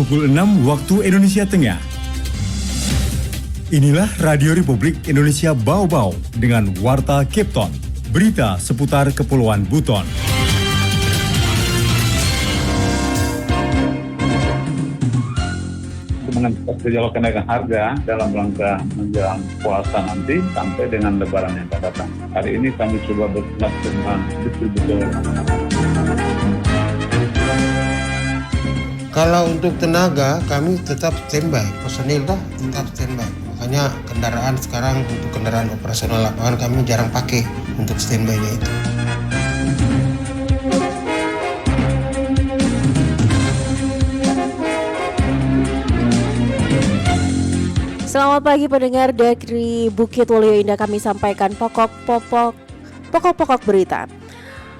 pukul 6 waktu Indonesia Tengah. Inilah Radio Republik Indonesia Bau-Bau dengan Warta Kepton, berita seputar Kepulauan Buton. Mengenai gejolak kenaikan harga dalam rangka menjelang puasa nanti sampai dengan Lebaran yang akan datang. Hari ini kami coba berkelas dengan distributor. Kalau untuk tenaga, kami tetap standby, personil tetap standby. Makanya kendaraan sekarang untuk kendaraan operasional lapangan kami jarang pakai untuk standby-nya itu. Selamat pagi pendengar, dari Bukit Waluyo Indah kami sampaikan pokok-pokok berita.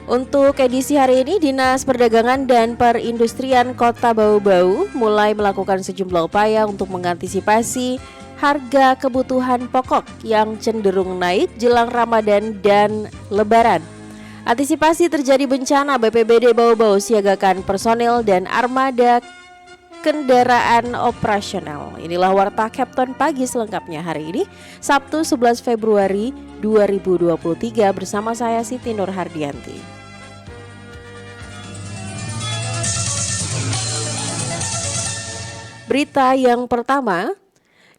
Untuk edisi hari ini, Dinas Perdagangan dan Perindustrian Kota Bau-Bau mulai melakukan sejumlah upaya untuk mengantisipasi harga kebutuhan pokok yang cenderung naik jelang Ramadan dan Lebaran. Antisipasi terjadi bencana, BPBD Bau-Bau siagakan personil dan armada kendaraan operasional. Inilah Warta Kepton pagi selengkapnya hari ini, Sabtu 11 Februari 2023 bersama saya Siti Nur Hardianti. Berita yang pertama,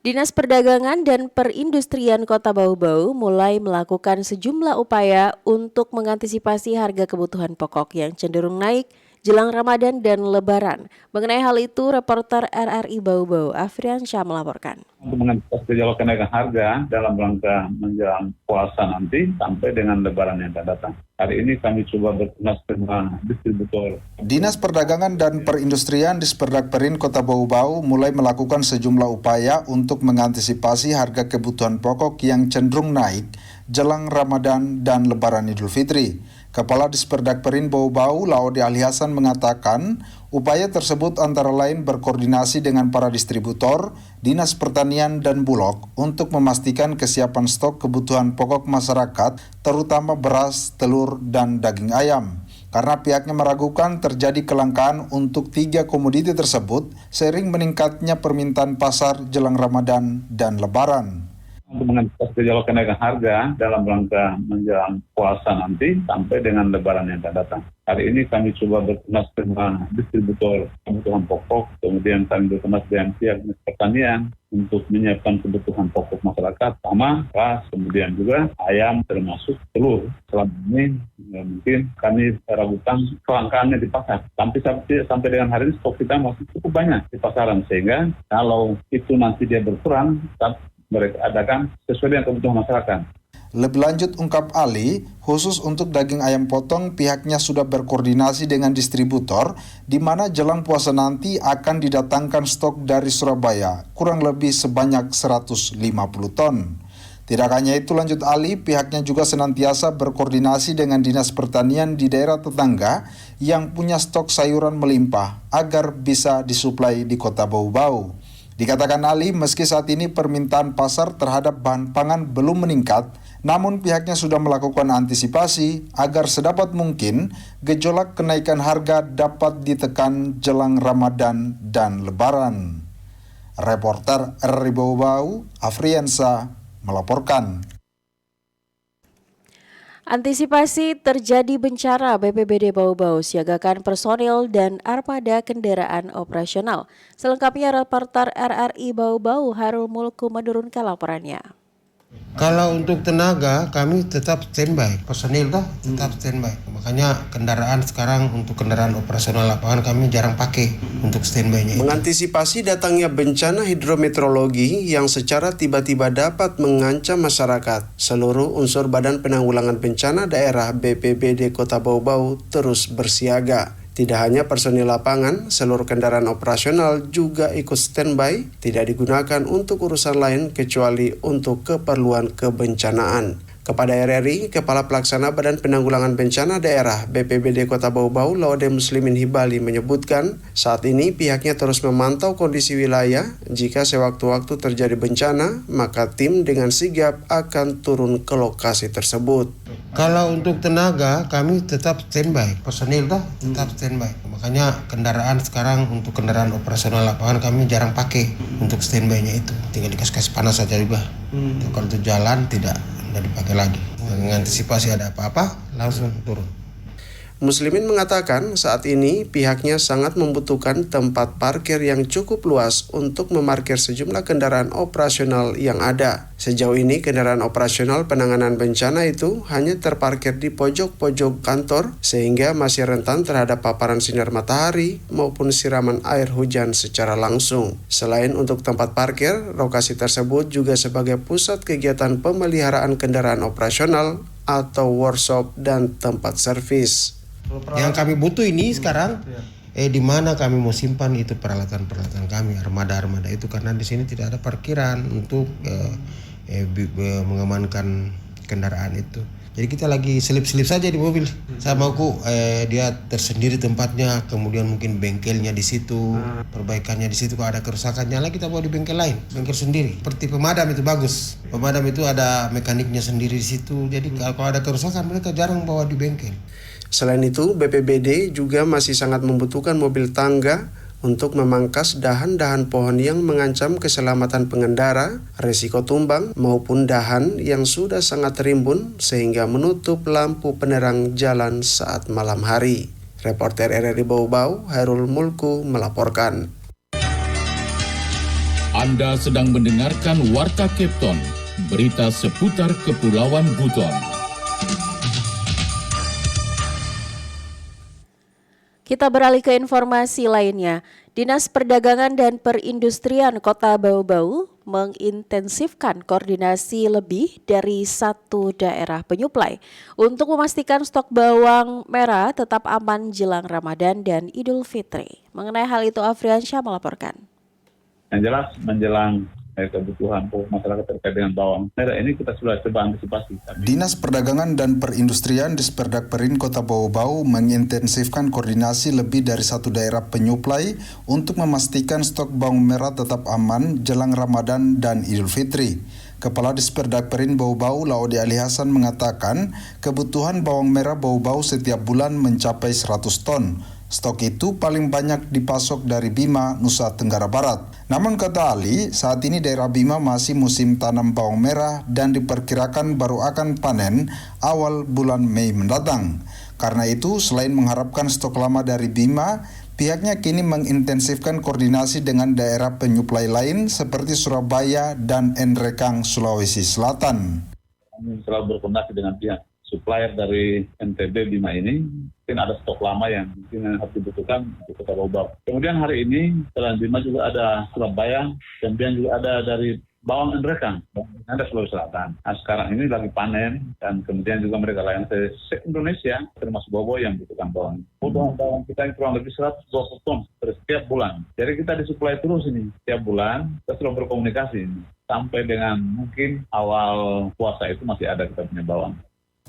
Dinas Perdagangan dan Perindustrian Kota Bau-Bau mulai melakukan sejumlah upaya untuk mengantisipasi harga kebutuhan pokok yang cenderung naik jelang Ramadan dan Lebaran. Mengenai hal itu, reporter RRI Bau-Bau Afrian Syah melaporkan. Untuk mengantisipasi gejolak kenaikan harga dalam rangka menjelang puasa nanti sampai dengan Lebaran yang akan datang. Hari ini kami coba berkelas dengan distributor. Dinas Perdagangan dan Perindustrian Disperdagperin Kota Bau-Bau mulai melakukan sejumlah upaya untuk mengantisipasi harga kebutuhan pokok yang cenderung naik jelang Ramadan dan Lebaran Idul Fitri. Kepala Disperdagperin Bau-Bau, Laode Ali Hasan mengatakan, upaya tersebut antara lain berkoordinasi dengan para distributor, Dinas Pertanian dan Bulog untuk memastikan kesiapan stok kebutuhan pokok masyarakat, terutama beras, telur, dan daging ayam. Karena pihaknya meragukan terjadi kelangkaan untuk 3 komoditi tersebut, seiring meningkatnya permintaan pasar jelang Ramadan dan Lebaran. Untuk mengantisipasi gejolak kenaikan harga dalam rangka menjelang puasa nanti sampai dengan Lebaran yang akan datang. Hari ini kami coba berkelas dengan distributor kebutuhan pokok, kemudian kami berkelas dengan pihak Dinas Pertanian untuk menyiapkan kebutuhan pokok masyarakat, sama beras, kemudian juga ayam termasuk telur. Selama ini mungkin kami ragukan kelangkaannya di pasar. Sampai dengan hari ini stok kita masih cukup banyak di pasaran, sehingga kalau itu nanti dia berkurang, mereka adakan sesuai dengan kebutuhan masyarakat. Lebih lanjut ungkap Ali, khusus untuk daging ayam potong pihaknya sudah berkoordinasi dengan distributor di mana jelang puasa nanti akan didatangkan stok dari Surabaya kurang lebih sebanyak 150 ton. Tidak hanya itu, lanjut Ali, pihaknya juga senantiasa berkoordinasi dengan Dinas Pertanian di daerah tetangga yang punya stok sayuran melimpah agar bisa disuplai di Kota Bau-Bau. Dikatakan Ali, meski saat ini permintaan pasar terhadap bahan pangan belum meningkat, namun pihaknya sudah melakukan antisipasi agar sedapat mungkin gejolak kenaikan harga dapat ditekan jelang Ramadan dan Lebaran. Reporter RRI Bau-Bau, Afriansa, melaporkan. Antisipasi terjadi bencana, BPBD Bau-Bau siagakan personil dan armada kendaraan operasional. Selengkapnya reporter RRI Bau-Bau Harul Mulku menurunkan laporannya. Kalau untuk tenaga, kami tetap standby, personil tetap standby. Makanya kendaraan sekarang untuk kendaraan operasional lapangan kami jarang pakai untuk standby-nya. Mengantisipasi datangnya bencana hidrometeorologi yang secara tiba-tiba dapat mengancam masyarakat, seluruh unsur Badan Penanggulangan Bencana Daerah BPBD Kota Bau-Bau terus bersiaga. Tidak hanya personil lapangan, seluruh kendaraan operasional juga ikut standby, tidak digunakan untuk urusan lain kecuali untuk keperluan kebencanaan. Kepada RRI, Kepala Pelaksana Badan Penanggulangan Bencana Daerah BPBD Kota Bau-Bau, Laode Muslimin Hibali menyebutkan, saat ini pihaknya terus memantau kondisi wilayah. Jika sewaktu-waktu terjadi bencana, maka tim dengan sigap akan turun ke lokasi tersebut. Kalau untuk tenaga kami tetap standby, personil tetap standby. Makanya kendaraan sekarang untuk kendaraan operasional lapangan kami jarang pakai untuk standby-nya itu. Tinggal dikasih panas saja juga. Kalau untuk jalan tidak dipakai lagi. Mengantisipasi ada apa-apa langsung turun. Muslimin mengatakan saat ini pihaknya sangat membutuhkan tempat parkir yang cukup luas untuk memarkir sejumlah kendaraan operasional yang ada. Sejauh ini kendaraan operasional penanganan bencana itu hanya terparkir di pojok-pojok kantor sehingga masih rentan terhadap paparan sinar matahari maupun siraman air hujan secara langsung. Selain untuk tempat parkir, lokasi tersebut juga sebagai pusat kegiatan pemeliharaan kendaraan operasional atau workshop dan tempat servis. Yang kami butuh ini sekarang di mana kami mau simpan itu peralatan-peralatan kami, armada-armada itu, karena di sini tidak ada parkiran untuk mengamankan kendaraan itu. Jadi kita lagi selip-selip saja di mobil. Saya mauku dia tersendiri tempatnya, kemudian mungkin bengkelnya di situ, perbaikannya di situ. Kalau ada kerusakannya lagi kita bawa di bengkel lain, bengkel sendiri. Seperti pemadam itu bagus. Pemadam itu ada mekaniknya sendiri di situ. Jadi kalau ada kerusakan mereka jarang bawa di bengkel. Selain itu, BPBD juga masih sangat membutuhkan mobil tangga untuk memangkas dahan-dahan pohon yang mengancam keselamatan pengendara, risiko tumbang, maupun dahan yang sudah sangat rimbun sehingga menutup lampu penerang jalan saat malam hari. Reporter RRI Bau-Bau, Hairul Mulku melaporkan. Anda sedang mendengarkan Warta Kepton, berita seputar Kepulauan Buton. Kita beralih ke informasi lainnya. Dinas Perdagangan dan Perindustrian Kota Bau-Bau mengintensifkan koordinasi lebih dari satu daerah penyuplai untuk memastikan stok bawang merah tetap aman jelang Ramadan dan Idul Fitri. Mengenai hal itu, Afriansyah melaporkan. Yang jelas menjelang kebutuhan pokok masyarakat terkait dengan bawang merah ini kita sudah coba antisipasi. Dinas Perdagangan dan Perindustrian Disperdagperin Kota Bau-Bau mengintensifkan koordinasi lebih dari satu daerah penyuplai untuk memastikan stok bawang merah tetap aman jelang Ramadan dan Idul Fitri. Kepala Disperdagperin Bau-Bau Laode Ali Hasan mengatakan kebutuhan bawang merah Bau-Bau setiap bulan mencapai 100 ton. Stok itu paling banyak dipasok dari Bima, Nusa Tenggara Barat. Namun kata Ali, saat ini daerah Bima masih musim tanam bawang merah dan diperkirakan baru akan panen awal bulan Mei mendatang. Karena itu, selain mengharapkan stok lama dari Bima, pihaknya kini mengintensifkan koordinasi dengan daerah penyuplai lain seperti Surabaya dan Nrekang, Sulawesi Selatan. Kami selalu berkoordinasi dengan pihak supplier dari NTB Bima ini, mungkin ada stok lama yang mungkin harus dibutuhkan untuk Kota Bau-Bau. Kemudian hari ini selain Bima juga ada Surabaya, kemudian juga ada dari bawang Nrekang, ada Sulawesi Selatan. Nah, sekarang ini lagi panen dan kemudian juga mereka layan se-Indonesia termasuk Bau-Bau yang membutuhkan bawang. Kebutuhan bawang kita ini kurang lebih 120 ton setiap bulan. Jadi kita disuplai terus ini setiap bulan, kita selalu berkomunikasi ini. Sampai dengan mungkin awal puasa itu masih ada kita punya bawang.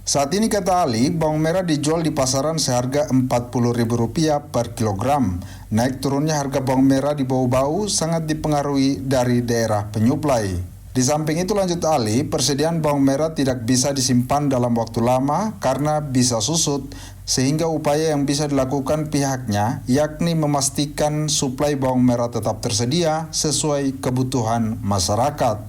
Saat ini kata Ali, bawang merah dijual di pasaran seharga Rp40.000 per kilogram. Naik turunnya harga bawang merah di Bau-Bau sangat dipengaruhi dari daerah penyuplai. Di samping itu lanjut Ali, persediaan bawang merah tidak bisa disimpan dalam waktu lama karena bisa susut, sehingga upaya yang bisa dilakukan pihaknya yakni memastikan suplai bawang merah tetap tersedia sesuai kebutuhan masyarakat.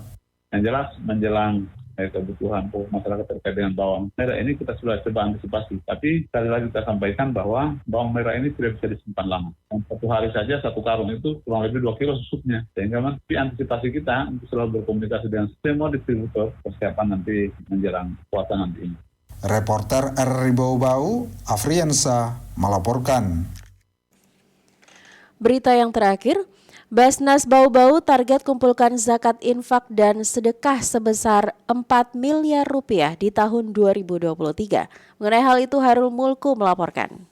Yang jelas menjelang kebutuhan pokok masyarakat terkait dengan bawang merah ini kita sudah coba antisipasi. Tapi sekali lagi kita sampaikan bahwa bawang merah ini tidak bisa disimpan lama. Dan satu hari saja satu karung itu kurang lebih 2 kilo susutnya. Sehingga nanti antisipasi kita untuk selalu berkomunikasi dengan semua distributor persiapan nanti menjelang puasa nanti ini. Reporter RRI Bau-Bau, Afriansa melaporkan. Berita yang terakhir, Basnas Bau-Bau target kumpulkan zakat infak dan sedekah sebesar 4 miliar rupiah di tahun 2023. Mengenai hal itu Hairul Mulku melaporkan.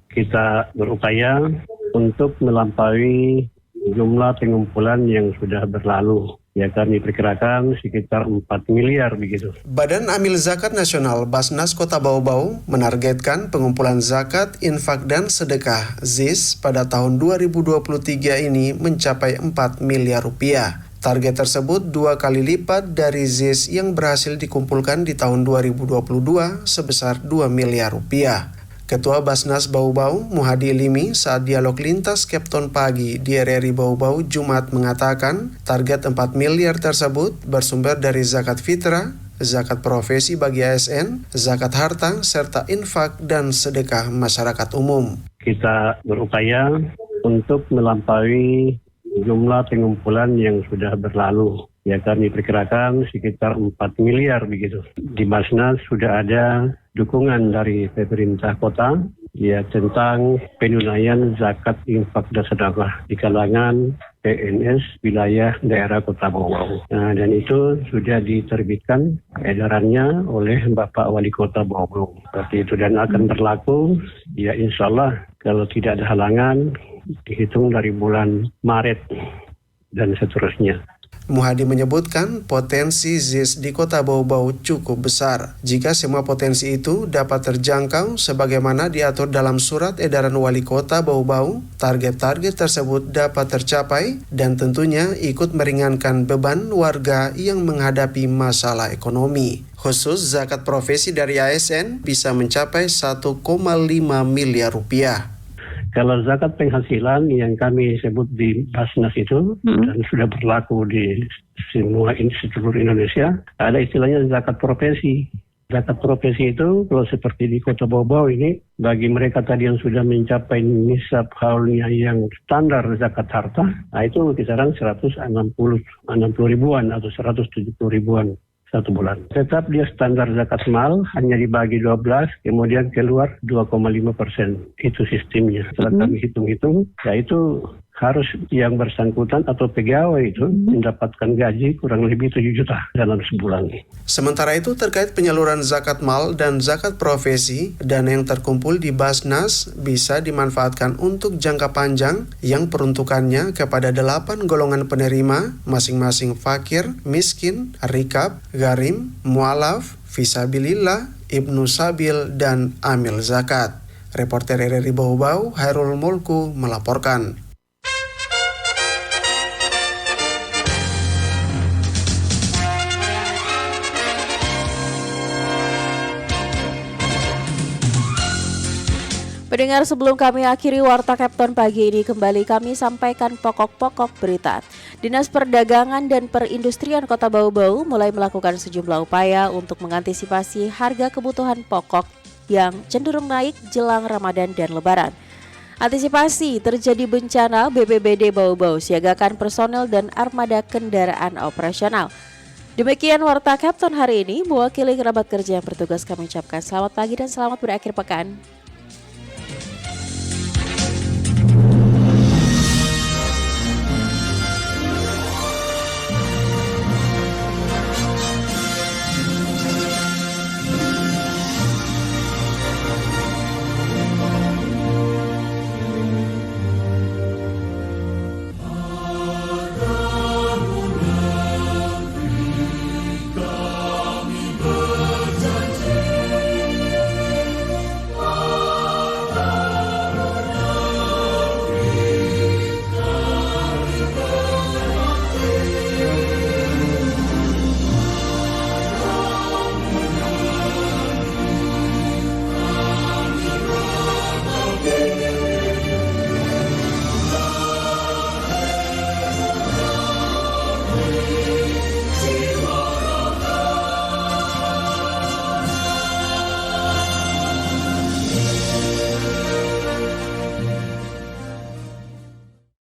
Kita berupaya untuk melampaui jumlah pengumpulan yang sudah berlalu. Ya, kami perkirakan sekitar 4 miliar begitu. Badan Amil Zakat Nasional Basnas Kota Bau-Bau menargetkan pengumpulan zakat, infak, dan sedekah ZIS pada tahun 2023 ini mencapai 4 miliar rupiah. Target tersebut 2 kali lipat dari ZIS yang berhasil dikumpulkan di tahun 2022 sebesar 2 miliar rupiah. Ketua Basnas Bau-Bau, Muhadi Limi, saat dialog lintas Kepton pagi di RRI Bau-Bau Jumat mengatakan target 4 miliar tersebut bersumber dari zakat fitrah, zakat profesi bagi ASN, zakat harta, serta infak dan sedekah masyarakat umum. Kita berupaya untuk melampaui jumlah pengumpulan yang sudah berlalu. Ya, kami perkirakan sekitar 4 miliar begitu. Di Basnas sudah ada dukungan dari pemerintah kota ya tentang penunaian zakat infak dan sedekah di kalangan PNS wilayah daerah Kota Bau-Bau. Nah, dan itu sudah diterbitkan edarannya oleh Bapak Wali Kota Bau-Bau. Seperti itu dan akan berlaku ya insya Allah kalau tidak ada halangan dihitung dari bulan Maret dan seterusnya. Muhadi menyebutkan potensi ZIS di Kota Bau-Bau cukup besar. Jika semua potensi itu dapat terjangkau sebagaimana diatur dalam surat edaran Wali Kota Bau-Bau, target-target tersebut dapat tercapai dan tentunya ikut meringankan beban warga yang menghadapi masalah ekonomi. Khusus zakat profesi dari ASN bisa mencapai 1,5 miliar rupiah. Kalau zakat penghasilan yang kami sebut di Basnas itu dan sudah berlaku di seluruh Indonesia, ada istilahnya zakat profesi. Zakat profesi itu kalau seperti di Kota Bau-Bau ini, bagi mereka tadi yang sudah mencapai nisab haulnya yang standar zakat harta, nah itu kisaran 160 ribuan atau 170 ribuan satu bulan. Tetap dia standar zakat mal hanya dibagi 12, kemudian keluar 2,5%. Itu sistemnya. Setelah kami hitung-hitung, yaitu harus yang bersangkutan atau pegawai itu mendapatkan gaji kurang lebih 7 juta dalam sebulan. Sementara itu terkait penyaluran zakat mal dan zakat profesi, dana yang terkumpul di Basnas bisa dimanfaatkan untuk jangka panjang yang peruntukannya kepada 8 golongan penerima, masing-masing fakir, miskin, rikab, gharim, mu'alaf, fisabilillah, ibnu sabil, dan amil zakat. Reporter RRI Bau-Bau, Hairul Mulku melaporkan. Pendengar, sebelum kami akhiri Warta Kepton pagi ini, kembali kami sampaikan pokok-pokok berita. Dinas Perdagangan dan Perindustrian Kota Bau-Bau mulai melakukan sejumlah upaya untuk mengantisipasi harga kebutuhan pokok yang cenderung naik jelang Ramadan dan Lebaran. Antisipasi terjadi bencana, BPBD Bau-Bau siagakan personel dan armada kendaraan operasional. Demikian Warta Kepton hari ini, mewakili kerabat kerja yang bertugas kami ucapkan selamat pagi dan selamat berakhir pekan.